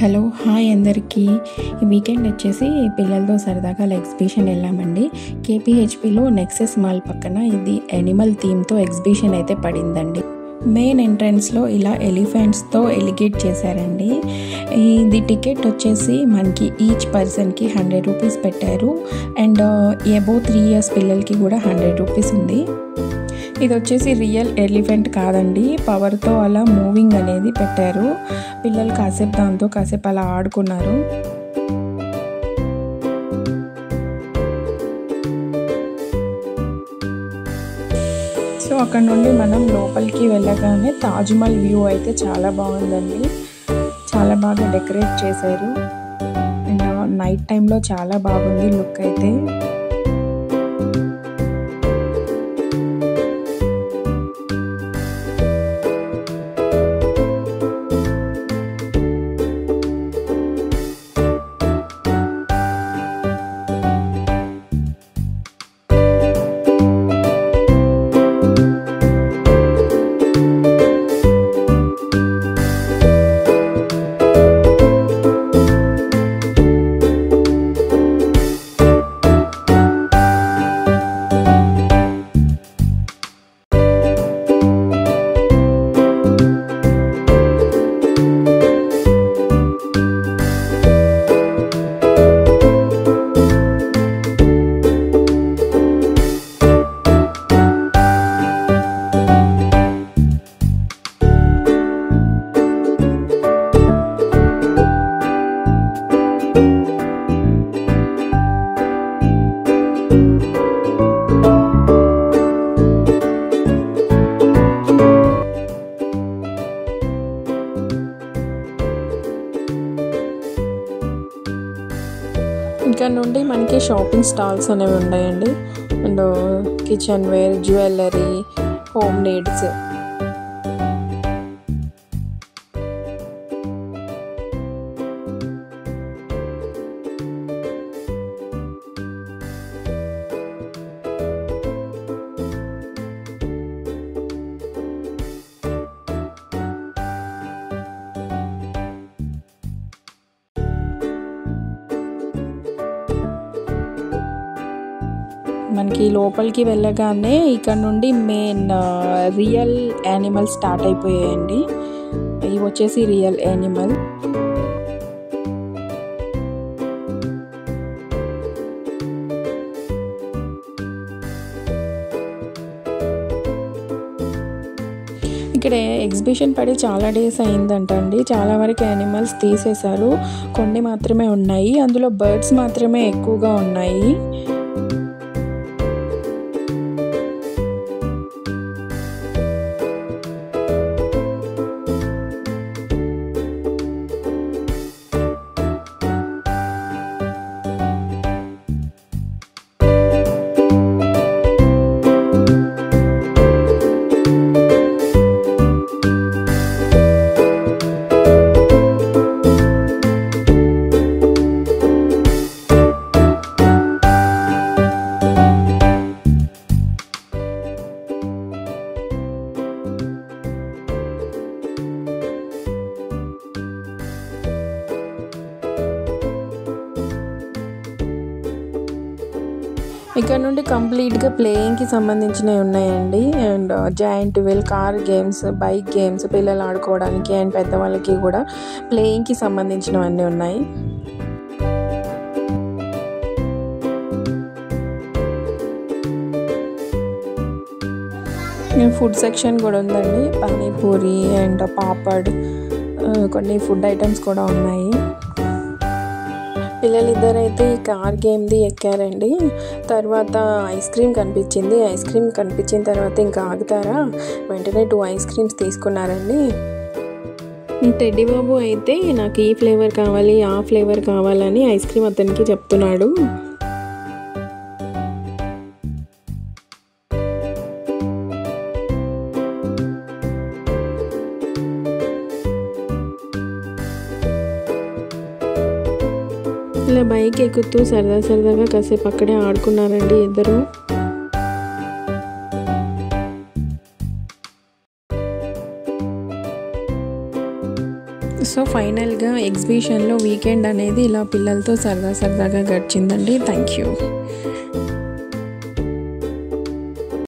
Hello hi అందరికీ. ఈ weekend వచ్చేసి పిల్లలతో సరదాగా ఎగ్జిబిషన్ వెళ్ళామండి. కేపీహెచ్పిలో నెక్సెస్ మాల్ పక్కన ఇది యానిమల్ థీమ్తో ఎగ్జిబిషన్ అయితే పడిందండి. మెయిన్ ఎంట్రన్స్లో ఇలా ఎలిఫెంట్స్తో ఎలిగేట్ చేశారండి. ఇది టికెట్ వచ్చేసి మనకి ఈచ్ పర్సన్కి 100 రూపీస్ పెట్టారు. అండ్ అబోవ్ 3 years పిల్లలకి కూడా 100 రూపీస్ ఉంది. ఇది వచ్చేసి రియల్ ఎలిఫెంట్ కాదండి, పవర్తో అలా మూవింగ్ అనేది పెట్టారు. పిల్లలు కాసేపు అలా ఆడుకున్నారు. సో అక్కడ నుండి మనం లోపలికి వెళ్ళగానే తాజ్మహల్ వ్యూ అయితే చాలా బాగుందండి. చాలా బాగా డెకరేట్ చేశారు. అండ్ నైట్ టైంలో చాలా బాగుంది లుక్ అయితే. ఇక్కడ నుండి మనకి షాపింగ్ స్టాల్స్ అనేవి ఉన్నాయండి. And kitchenware, jewellery, home needs. మనకి లోపలికి వెళ్ళగానే ఇక్కడ నుండి మెయిన్ రియల్ యానిమల్ స్టార్ట్ అయిపోయాయండి. ఇవి వచ్చేసి రియల్ యానిమల్. ఇక్కడ ఎగ్జిబిషన్ పడి చాలా డేస్ అయిందంటండి. చాలా వరకు యానిమల్స్ తీసేశారు, కొన్ని మాత్రమే ఉన్నాయి. అందులో బర్డ్స్ మాత్రమే ఎక్కువగా ఉన్నాయి. ఇక్కడ నుండి కంప్లీట్గా ప్లేయింగ్కి సంబంధించినవి ఉన్నాయండి. And giant wheel, car games, bike games, పిల్లలు ఆడుకోవడానికి అండ్ పెద్దవాళ్ళకి కూడా ప్లేయింగ్కి సంబంధించినవన్నీ ఉన్నాయి. ఫుడ్ సెక్షన్ కూడా ఉందండి. పానీపూరి అండ్ పాపడ్, కొన్ని ఫుడ్ ఐటమ్స్ కూడా ఉన్నాయి. పిల్లలు ఇద్దరైతే ఈ కార్ గేమ్ది ఎక్కారండి. తర్వాత ఐస్ క్రీమ్ కనిపించింది. ఐస్ క్రీమ్ కనిపించిన తర్వాత ఇంకా ఆగుతారా, వెంటనే 2 ఐస్ క్రీమ్స్ తీసుకున్నారండి. టెడ్డీ బాబు అయితే నాకు ఈ ఫ్లేవర్ కావాలి, ఆ ఫ్లేవర్ కావాలని ఐస్ క్రీమ్ అతనికి చెప్తున్నాడు. ఇలా బైక్ ఎక్కుతూ సరదాగా కాసేపు అక్కడే ఆడుకున్నారండి ఇద్దరు. సో సో ఫైనల్గా ఎగ్జిబిషన్లో వీకెండ్ అనేది ఇలా పిల్లలతో సరదాగా గడిచిందండి. Thank you.